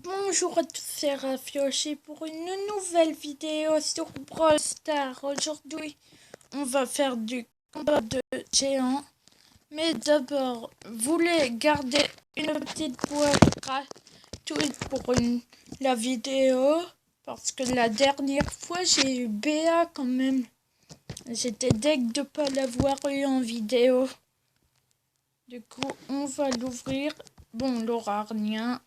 Bonjour à tous, c'est Rafiochi pour une nouvelle vidéo sur Brawl Stars. Aujourd'hui, on va faire du combat de géants. Mais d'abord, vous voulez garder une petite boîte gratuite pour la vidéo. Parce que la dernière fois, j'ai eu Béa quand même. J'étais deg de ne pas l'avoir eu en vidéo. Du coup, on va l'ouvrir. Bon, il n'aura rien.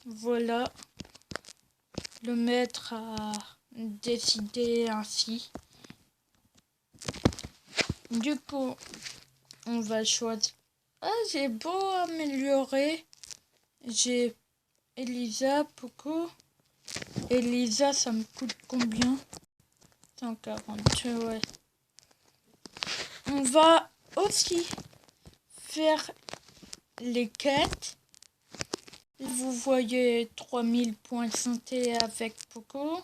Voilà. Le maître a décidé ainsi. Du coup, on va choisir. Ah, j'ai beau améliorer. J'ai Elisa, Poco. Elisa, ça me coûte combien? 140, ouais. On va aussi faire les quêtes. Vous voyez 3000 points de santé avec Poco.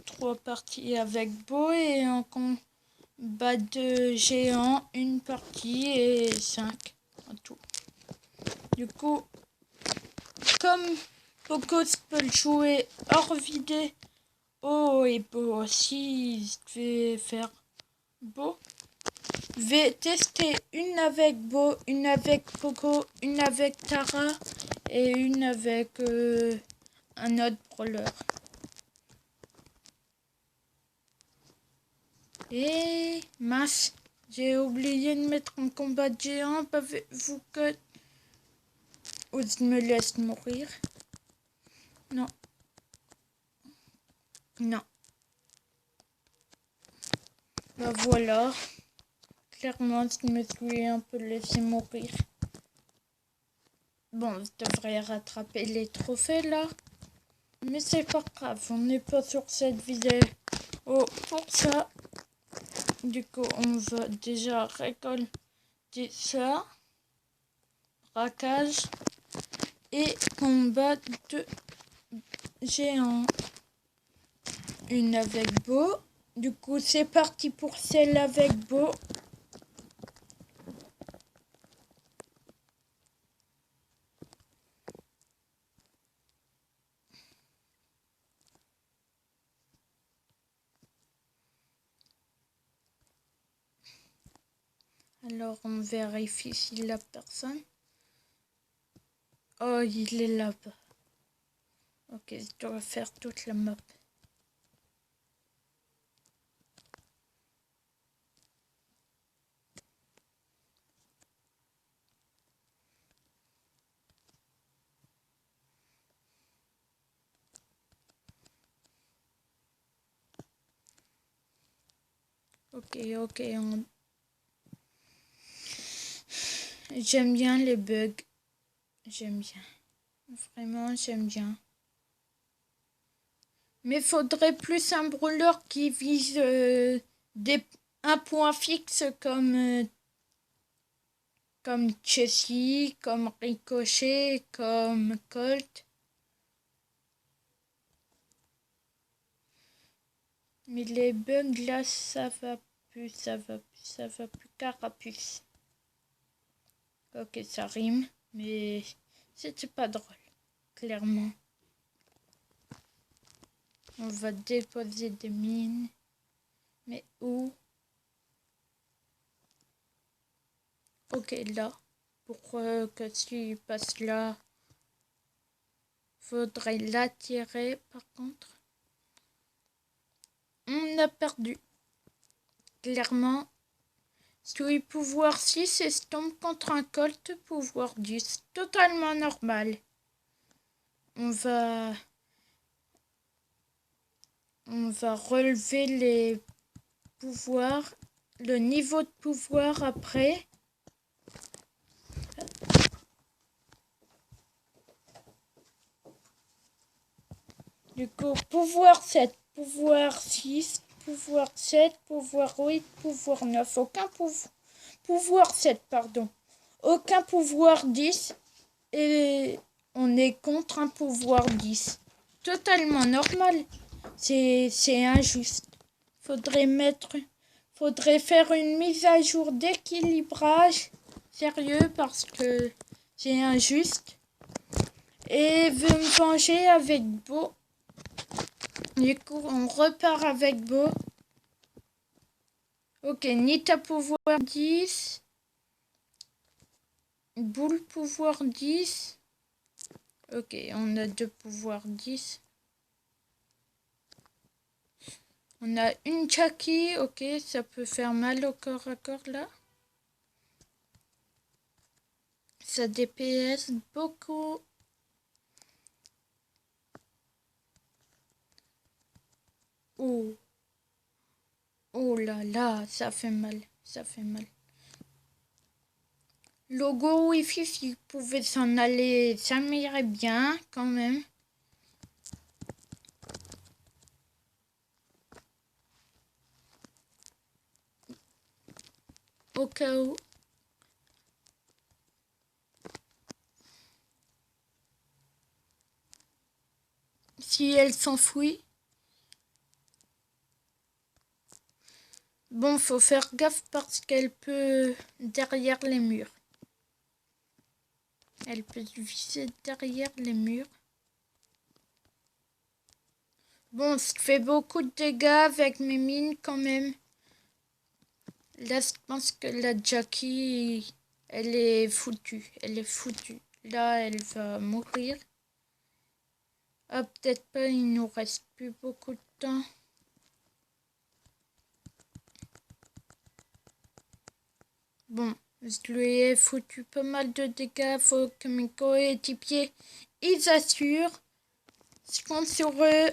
3 parties avec Beau et en combat de géant, une partie et 5 en tout. Du coup, comme Poco peut le jouer hors vidéo et Beau aussi, je vais faire Beau. Je vais tester une avec Beau, une avec Poco, une avec Tara et une avec un autre brawler. Et mince, j'ai oublié de mettre en combat de géant. Avez-vous que... Ou je me laisse mourir. Non. Non. Bah voilà. Clairement, je me suis un peu laissé mourir. Bon, je devrais rattraper les trophées là. Mais c'est pas grave, on n'est pas sur cette vidéo. Oh, pour ça, du coup, on va déjà récolter ça. Braquage et combat de géant. Une avec Beau. Du coup, c'est parti pour celle avec Beau. Alors, on vérifie si la personne... Oh, il est là-bas. Ok, je dois faire toute la map. Ok. J'aime bien les bugs. J'aime bien. Vraiment, j'aime bien. Mais faudrait plus un brawler qui vise un point fixe comme Jessie, comme Ricochet, comme Colt. Mais les bugs là, ça va plus. Carapuce. Ok, ça rime, mais c'était pas drôle, clairement. On va déposer des mines. Mais où? Ok, là. Pour que s'il passe là, faudrait l'attirer par contre. On a perdu. Clairement. Sous pouvoir 6 et tombe contre un Colt pouvoir 10. Totalement normal. On va relever les pouvoirs. Le niveau de pouvoir après. Du coup, pouvoir 7, pouvoir 6, pouvoir 7, pouvoir 8, pouvoir 9. Pouvoir 7, pardon. Aucun pouvoir 10 et on est contre un pouvoir 10. Totalement normal. C'est injuste. Faudrait faire une mise à jour d'équilibrage. Sérieux, parce que C'est injuste. Et veut me venger avec Beau. Du coup, on repart avec Beau. Ok, Nita pouvoir 10. Boule pouvoir 10. Ok, on a 2 pouvoirs 10. On a une Jackie. Ok, ça peut faire mal au corps à corps là. Ça DPS beaucoup. Oh. Oh là là, ça fait mal. Ça fait mal. Logo Wi-Fi, s'il pouvait s'en aller, ça m'irait bien quand même. Au cas où. Si elle s'enfuit. Bon, faut faire gaffe parce qu'elle peut derrière les murs. Elle peut viser derrière les murs. Bon, ça fait beaucoup de dégâts avec mes mines quand même. Là, je pense que la Jackie, elle est foutue. Elle est foutue. Là, elle va mourir. Ah, peut-être pas, il nous reste plus beaucoup de temps. Bon, je lui ai foutu pas mal de dégâts. Faut que mes coéquipiers, ils assurent. Je compte sur eux.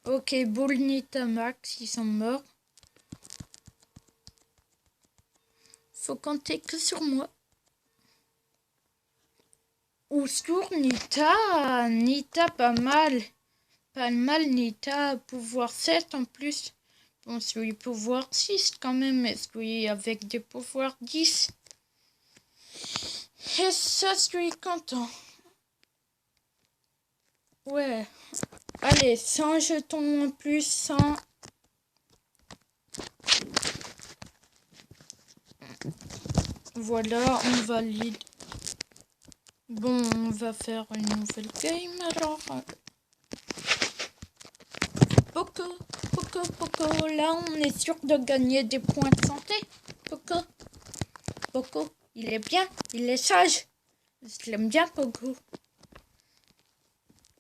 Ok, Bull, Nita, Max, ils sont morts. Faut compter que sur moi. Ou sur Nita. Nita, pas mal. Pas mal, Nita. Pouvoir 7 en plus. Bon, celui pouvoir 6 quand même. Et celui avec des pouvoirs 10. Et ça, je suis content. Ouais. Allez, 100 jetons en plus. 100. Voilà, on valide. Bon, on va faire une nouvelle game alors. Poco, Poco, là on est sûr de gagner des points de santé. Poco, il est bien, il est sage. Je l'aime bien, Poco.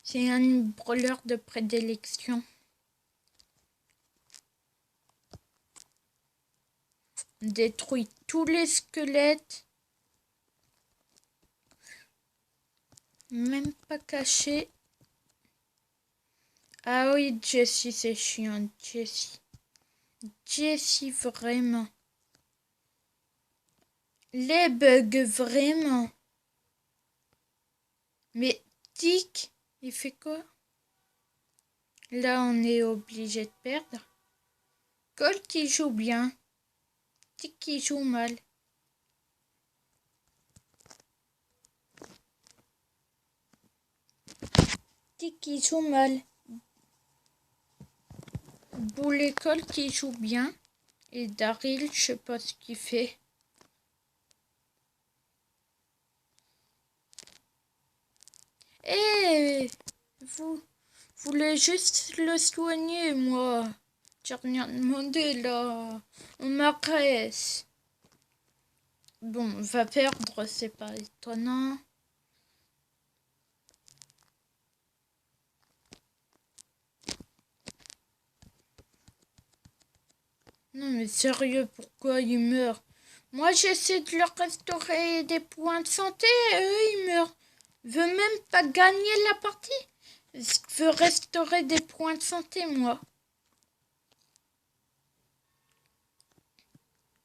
C'est un brawler de prédilection. On détruit tous les squelettes. Même pas caché. Ah oui, Jessie, c'est chiant, Jessie. Jessie, vraiment. Les bugs, vraiment. Mais Tic, il fait quoi? Là, on est obligé de perdre. Colt qui joue bien. Tic qui joue mal. Tic qui joue mal. Boulet Colt qui joue bien. Et Daryl, je sais pas ce qu'il fait. Eh, vous voulez juste le soigner, moi. J'ai rien demandé là. On m'agresse. Bon, on va perdre, c'est pas étonnant. Non mais sérieux, pourquoi ils meurent? Moi j'essaie de leur restaurer des points de santé, et eux ils meurent. Je veux même pas gagner la partie. Je veux restaurer des points de santé, moi.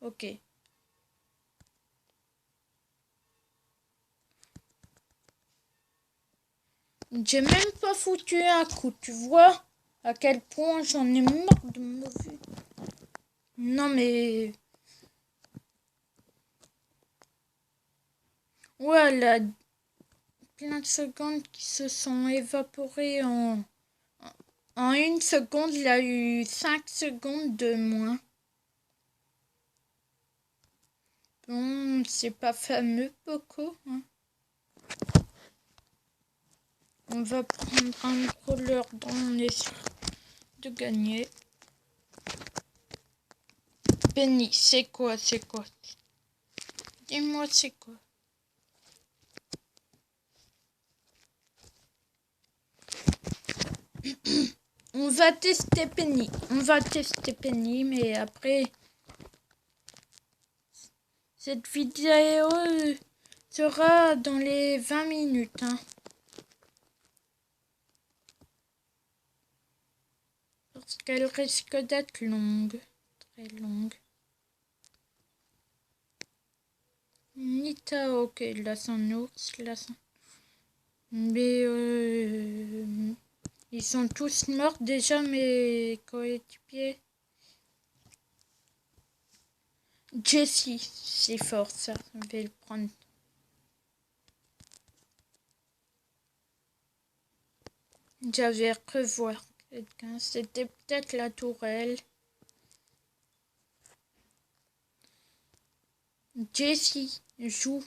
Ok. J'ai même pas foutu un coup, tu vois? À quel point j'en ai marre de me vue. Non mais... Voilà, plein de secondes qui se sont évaporées en... En une seconde, il a eu 5 secondes de moins. Bon, c'est pas fameux beaucoup, hein. On va prendre un roller dont on est sûr de gagner. Penny, c'est quoi? Dis-moi, c'est quoi? On va tester Penny, mais après, cette vidéo sera dans les 20 minutes, hein. Parce qu'elle risque d'être longue, très longue. Nita, ok, là son ours, là son... Mais ils sont tous morts déjà, mes coéquipiers. Jessie, c'est fort ça, je vais le prendre. J'avais revoir quelqu'un, c'était peut-être la tourelle. Jessie, joue.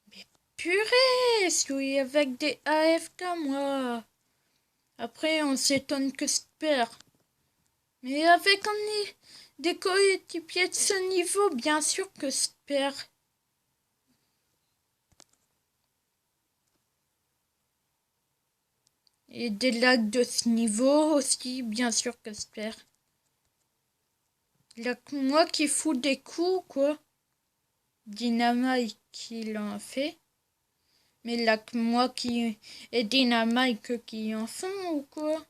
Mais purée, celui avec des AFK, moi. Après, on s'étonne que se perd. Mais avec des coéquipiers de ce niveau, bien sûr que se perd. Et des lags de ce niveau aussi, bien sûr que se perd. Il y a que moi qui fous des coups, quoi. Dynamite qui l'en fait. Mais il y a que moi qui... Et Dynamite qui en font, ou quoi?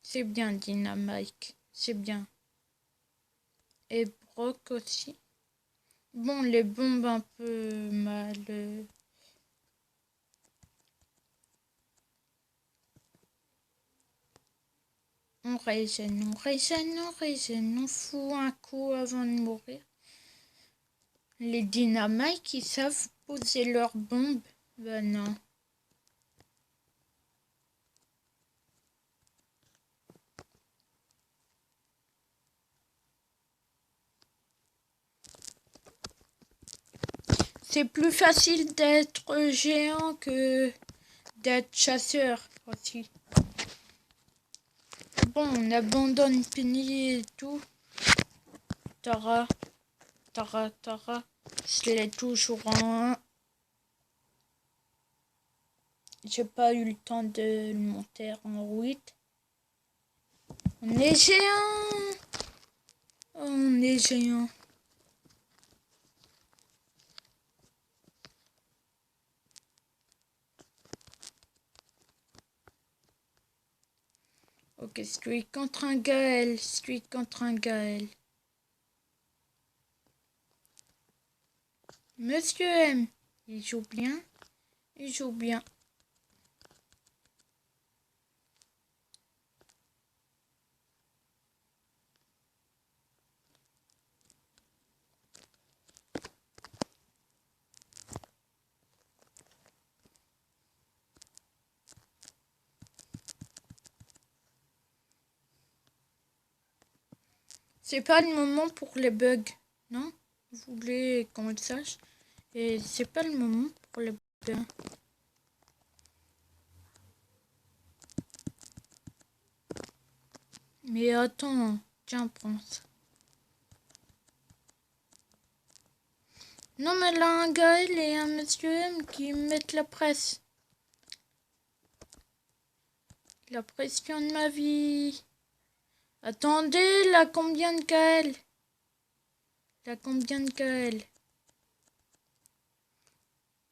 C'est bien, Dynamite. C'est bien. Et Brock aussi. Bon, les bombes un peu mal... On régène. On fout un coup avant de mourir. Les dynamites qui savent poser leurs bombes. Ben non. C'est plus facile d'être géant que d'être chasseur aussi. Bon, on abandonne Penny et tout. Tara. Je l'ai toujours en 1. J'ai pas eu le temps de le monter en 8. On est géant. On est géant. Ok, celui contre un Gaël. Monsieur M. Il joue bien. C'est pas le moment pour les bugs, non? Vous voulez qu'on le sache? Et c'est pas le moment pour les bugs. Mais attends, tiens, prends ça. Non, mais là, un Gaël et un monsieur M qui mettent la presse. La pression de ma vie. Attendez, là, combien de Gaël?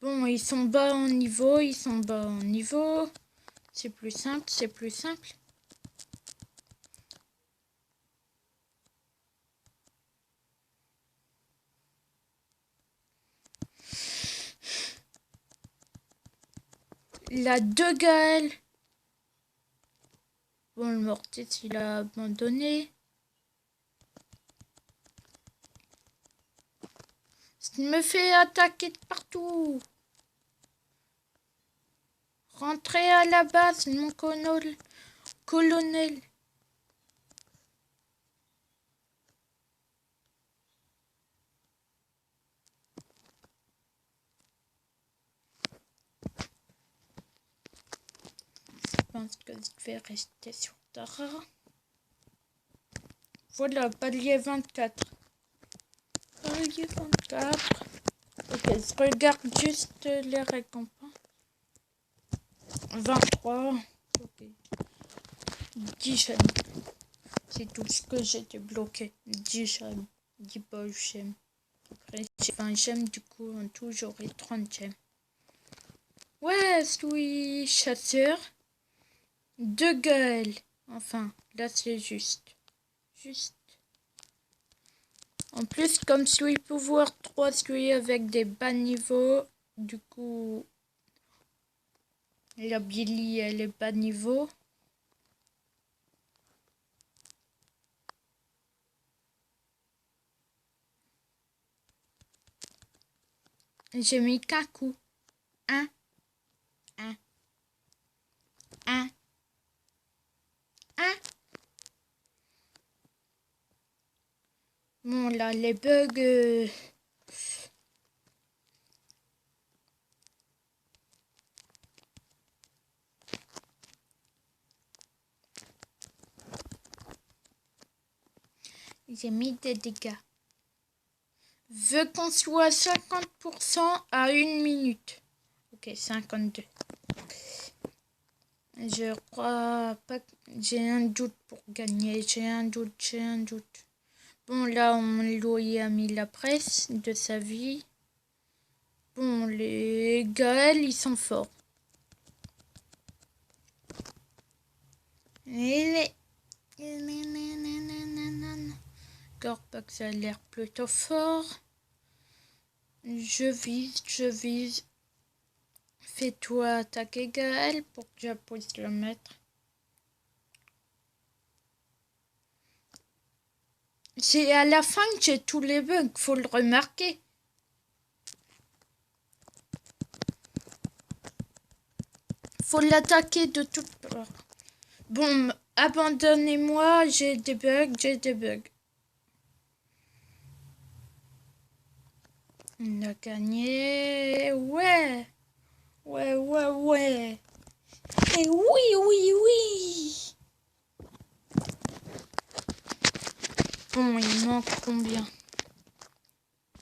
Bon, ils sont bas en niveau. C'est plus simple. Il a 2 Gaël. Bon, le Mortis, il a abandonné. Il me fait attaquer de partout. Rentrez à la base, mon colonel. pense que je vais rester sur Tara. Voilà, palier 24. Palier 24. Ok, je regarde juste les récompenses. 23. Ok. 10 gemmes. C'est tout ce que j'ai débloqué. 10 gemmes. 10 balles gemmes. Après, j'ai 20 gemmes, du coup, en tout, j'aurai 30 gemmes. Ouais, je suis chasseur. 2 Gaël. Enfin, là, c'est juste. En plus, comme je suis pouvoir 3, je suis avec des bas niveaux. Du coup, la Billy, elle est bas niveau. J'ai mis qu'un coup. Un. Bon, là, les bugs... J'ai mis des dégâts. Veux qu'on soit à 50% à 1 minute. Ok, 52. Je crois pas que... J'ai un doute pour gagner. J'ai un doute. Bon, là, Louis a mis la presse de sa vie. Bon, les Gaël, ils sont forts. Corpax a l'air plutôt fort. Je vise. Fais-toi attaquer Gaël pour que je puisse le mettre. C'est à la fin que j'ai tous les bugs, faut le remarquer. Faut l'attaquer de toutes parts. Bon, abandonnez-moi, j'ai des bugs. On a gagné. Ouais. Et oui. Bon, il manque combien?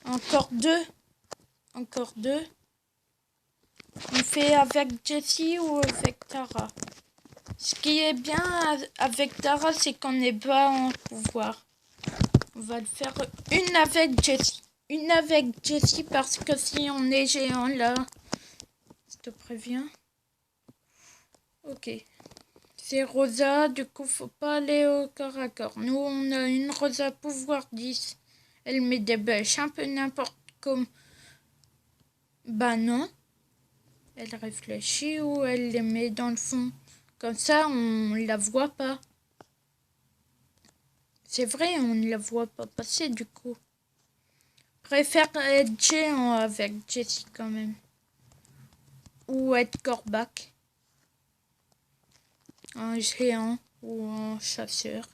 Encore deux. On fait avec Jessie ou avec Tara? Ce qui est bien avec Tara, c'est qu'on n'est pas en pouvoir. On va le faire une avec Jessie. Parce que si on est géant là, je te préviens. Ok. C'est Rosa, du coup faut pas aller au corps à corps. Nous on a une Rosa pouvoir 10. Elle met des bêches un peu n'importe comment. Bah non. Elle réfléchit ou elle les met dans le fond. Comme ça on la voit pas. C'est vrai, on ne la voit pas passer du coup. Préfère être géant avec Jessie quand même. Ou être Corbac. Un géant ou un chasseur.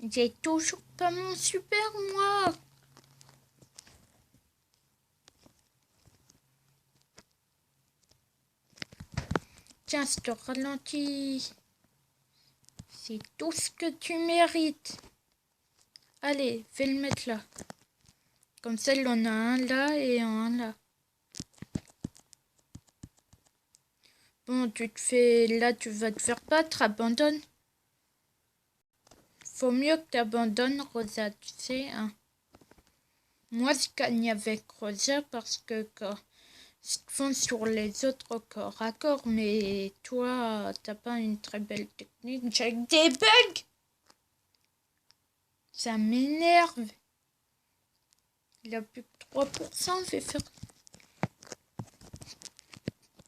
J'ai toujours pas mon super moi. Tiens, je te ralentis. C'est tout ce que tu mérites. Allez, fais le mettre là. Comme ça, il en a un là et un là. Bon, tu te fais... Là, tu vas te faire battre, abandonne. Faut mieux que tu abandonnes, Rosa, tu sais. Hein. Moi, je gagne avec Rosa parce que quand je te fonce sur les autres corps à corps, mais toi, t'as pas une très belle technique. J'ai des bugs. Ça m'énerve. Il a plus que 3%, je vais faire...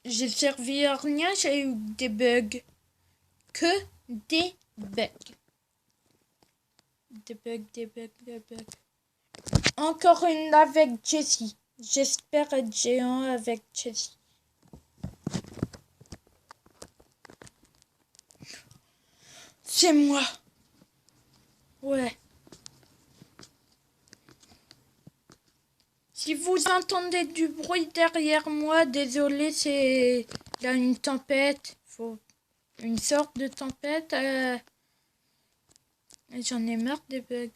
J'ai servi à rien, j'ai eu des bugs. Que des bugs. Des bugs. Encore une avec Jessie. J'espère être géant avec Jessie. C'est moi. Ouais. Si vous entendez du bruit derrière moi, désolé, c'est là une tempête. Une sorte de tempête. J'en ai marre des bugs.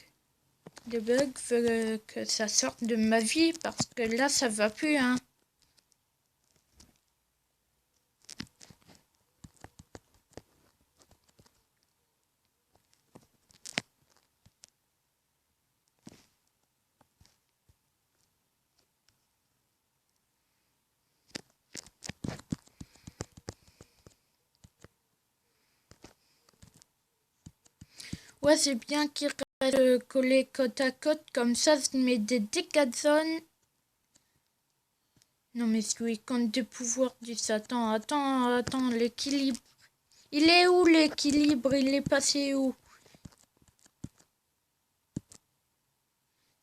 Des bugs, veux que ça sorte de ma vie parce que là, ça va plus, hein. Ouais, c'est bien qu'ils restent collés côte à côte, comme ça met des dégâts de zone. Non mais celui compte des pouvoirs du Satan. Attends, l'équilibre. Il est où l'équilibre? Il est passé où?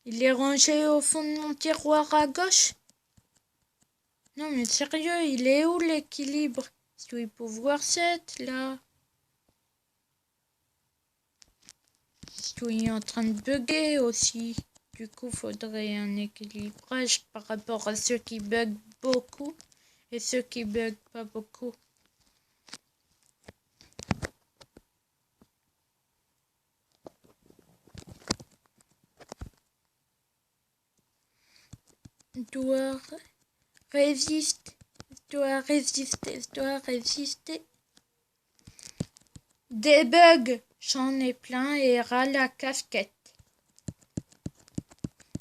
Il est rangé au fond de mon tiroir à gauche? Non mais sérieux, il est où l'équilibre? Celui pouvoir 7 là. Celui en train de bugger aussi. Du coup, faudrait un équilibrage par rapport à ceux qui bug beaucoup et ceux qui bug pas beaucoup. Doit résister, doit résister. Des bugs, j'en ai plein et ras la casquette.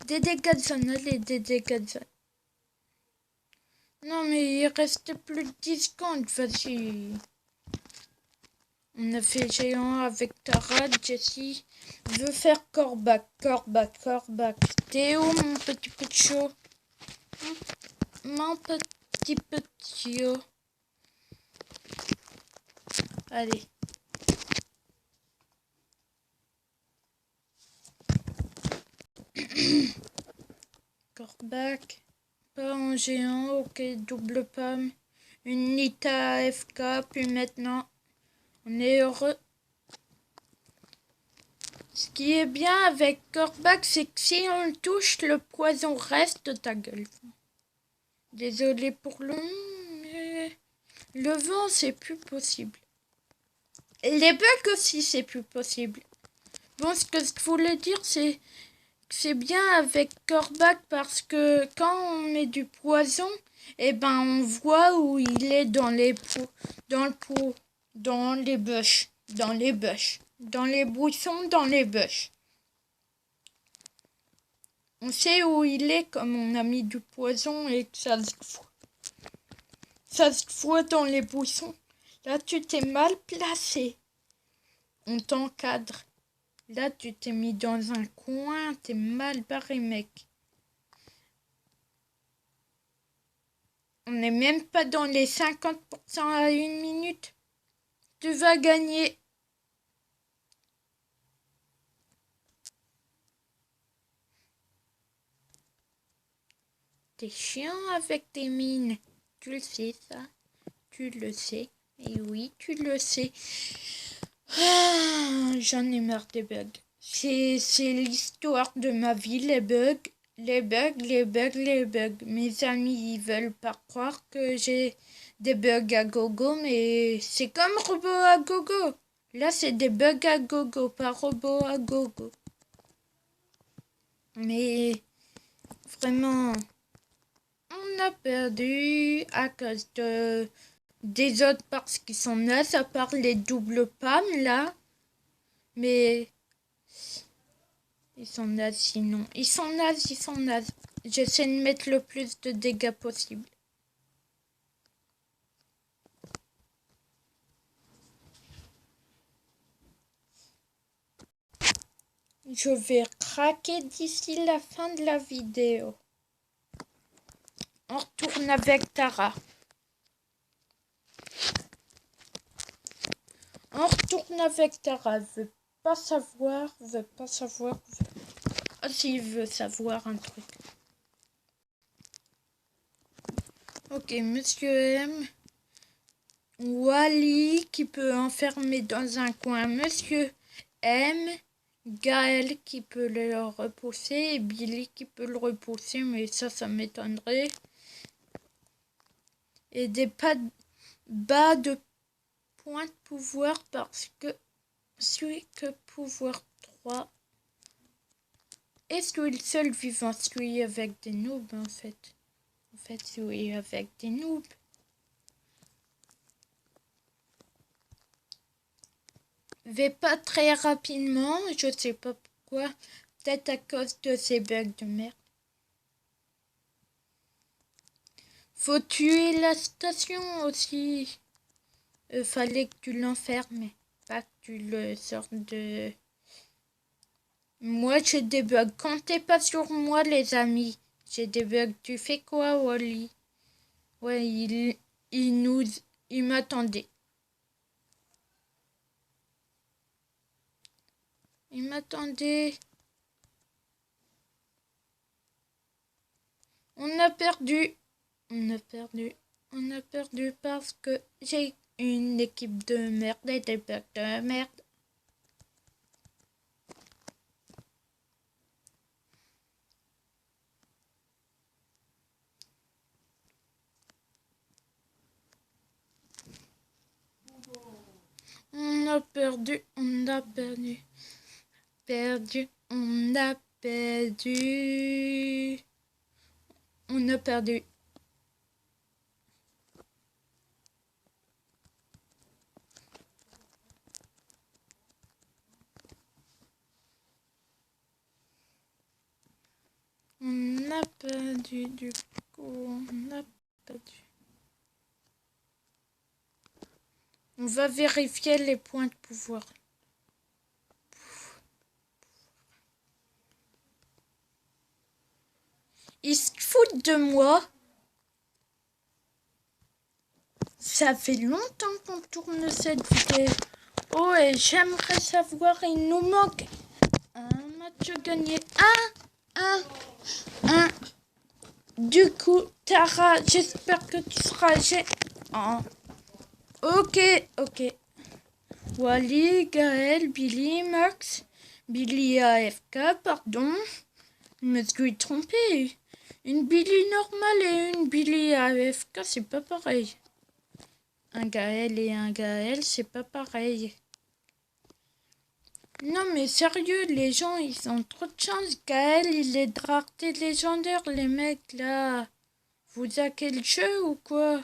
Des dégâts de zone, allez, des dégâts de zone. Non mais il reste plus de 10 secondes, vas-y. On a fait géant avec Tara, Jessie veut faire Corbac. T'es où mon petit chaud? Mon petit chaud. Allez. Corbac. Pas en géant, ok, double pomme. Une Nita AFK, puis maintenant, on est heureux. Ce qui est bien avec Corbac, c'est que si on le touche, le poison reste de ta gueule. Désolé pour le mais le vent, c'est plus possible. Et les bugs aussi, c'est plus possible. Bon, ce que je voulais dire, c'est que c'est bien avec Corbac parce que quand on met du poison, eh ben on voit où il est dans les pots, dans le pot, dans les bush, dans les buissons, dans les bush. On sait où il est comme on a mis du poison et que ça se voit dans les buissons. Là, tu t'es mal placé. On t'encadre. Là, tu t'es mis dans un coin, t'es mal barré, mec. On n'est même pas dans les 50% à une minute. Tu vas gagner. T'es chiant avec tes mines. Tu le sais, ça. Tu le sais. Et oui, tu le sais. Ah, j'en ai marre des bugs. C'est l'histoire de ma vie, les bugs. Les bugs. Mes amis, ils veulent pas croire que j'ai des bugs à gogo, mais c'est comme robot à gogo. Là, c'est des bugs à gogo, pas robot à gogo. Mais vraiment, on a perdu à cause des autres parce qu'ils sont nazes, à part les doubles pommes là. Mais ils sont nazes sinon. Ils sont nazes. J'essaie de mettre le plus de dégâts possible. Je vais craquer d'ici la fin de la vidéo. On retourne avec Tara. Elle veut pas savoir. Ah si, il veut savoir un truc. Ok, Monsieur M. Wally qui peut enfermer dans un coin Monsieur M. Gaël qui peut le repousser et Billy qui peut le repousser, mais ça m'étonnerait. Et des pas bas de points de pouvoir parce que celui que pouvoir 3 est celui le seul vivant, celui avec des noobs en fait. En fait, celui avec des noobs. Vais pas très rapidement, je sais pas pourquoi. Peut-être à cause de ces bugs de merde. Faut tuer la station aussi. Fallait que tu l'enfermes, pas que tu le sortes de... Moi, j'ai des bugs. Comptez pas sur moi, les amis. J'ai des bugs. Tu fais quoi, Wally? Ouais, il m'attendait. Il m'attendait. On a perdu. On a perdu. On a perdu parce que j'ai une équipe de merde et des bugs de merde. On a perdu. On a perdu. Perdu. On a perdu. On a perdu. On a perdu du coup. On a perdu. On va vérifier les points de pouvoir. Ils se foutent de moi. Ça fait longtemps qu'on tourne cette vidéo. Oh, et j'aimerais savoir, il nous manque un match gagné. Un. Du coup, Tara, j'espère que tu seras géant. Ok. Wally, Gaël, Billy, Max. Billy AFK, pardon. Je me suis trompé. Une Billy normale et une Billy AFK, c'est pas pareil. Un Gaël et un Gaël, c'est pas pareil. Non mais sérieux, les gens, ils ont trop de chance. Gaël, il est de rareté légendaire, les mecs, là. Vous hackez le jeu ou quoi?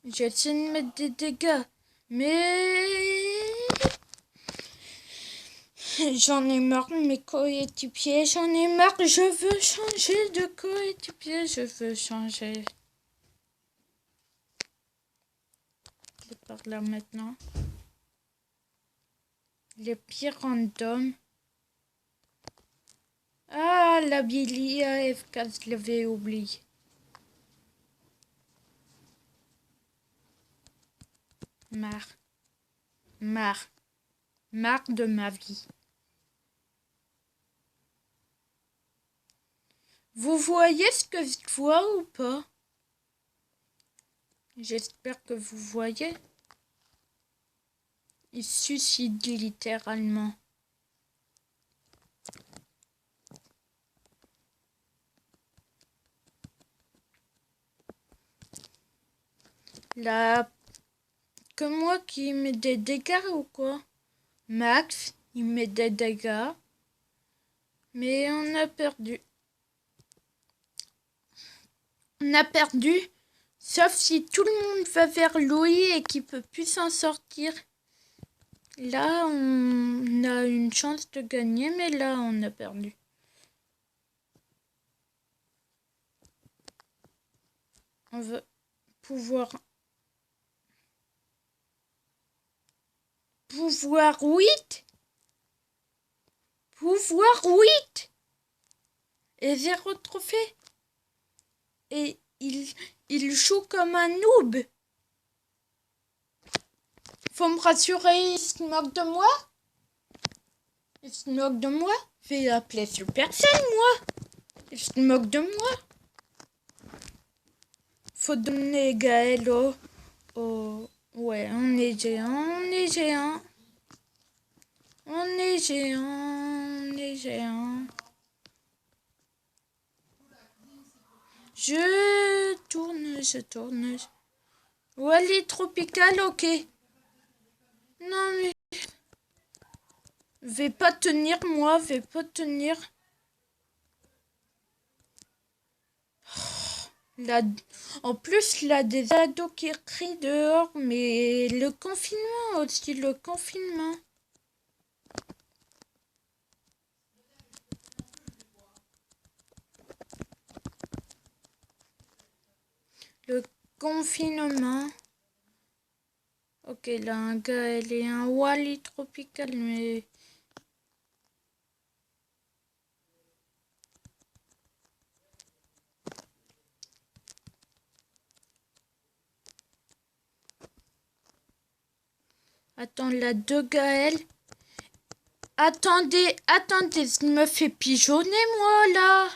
J'essaie de mettre des dégâts, mais... J'en ai marre de mes coéquipiers, j'en ai marre, je veux changer de coéquipier, je veux changer. C'est par là maintenant. Les pires random. Ah, la Billy AFK, je l'avais oublié. Marre de ma vie. Vous voyez ce que je vois ou pas? J'espère que vous voyez. Il suicide littéralement. Là, que moi qui met des dégâts ou quoi? Max, il met des dégâts. Mais on a perdu. On a perdu. Sauf si tout le monde va vers Louis et qu'il peut plus s'en sortir. Là, on a une chance de gagner, mais là, on a perdu. On veut pouvoir 8. Pouvoir 8. Et 0 trophée. Et il joue comme un noob. Faut me rassurer, il se moque de moi. Il se moque de moi. Je vais appeler Supercell, moi. Il se moque de moi. Faut donner Gaël au... Ouais, on est géant, on est géant. On est géant, on est géant. Je tourne. Wally Tropical, ok. Non mais... Vais pas tenir, moi, vais pas tenir. Là, en plus, il y a des ados qui crient dehors, mais le confinement aussi, le confinement. Le confinement. Ok, là, un gars, elle est un Wally Tropical, mais... Attends, là, deux Gaël. Attendez, il me fait pigeonner, moi, là.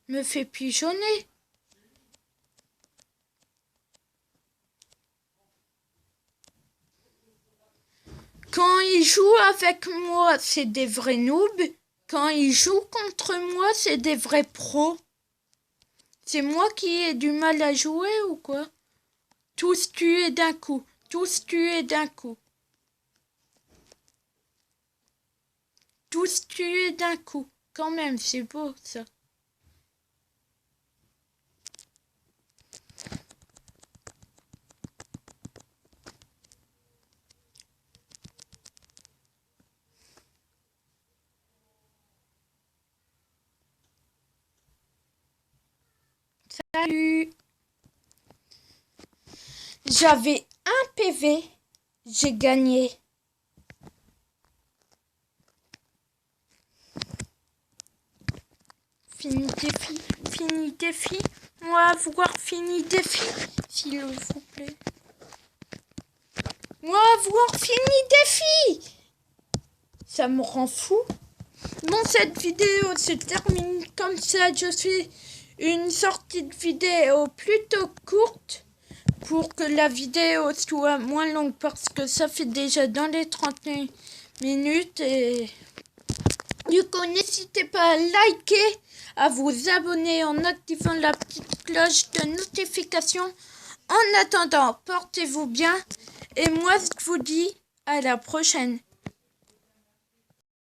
Me fait pigeonner. Quand il joue avec moi, c'est des vrais noobs. Quand il joue contre moi, c'est des vrais pros. C'est moi qui ai du mal à jouer ou quoi? Tous tués d'un coup. Tous tués d'un coup. Tous tués d'un coup. Quand même, c'est beau ça. Salut. J'avais un PV. J'ai gagné. Fini défi. Moi, voir fini défi, s'il vous plaît. Moi, voir fini défi. Ça me rend fou. Bon, cette vidéo se termine comme ça. Je fais une sortie de vidéo plutôt courte pour que la vidéo soit moins longue parce que ça fait déjà dans les 31 minutes et du coup n'hésitez pas à liker, à vous abonner en activant la petite cloche de notification. En attendant, portez-vous bien et moi je vous dis à la prochaine.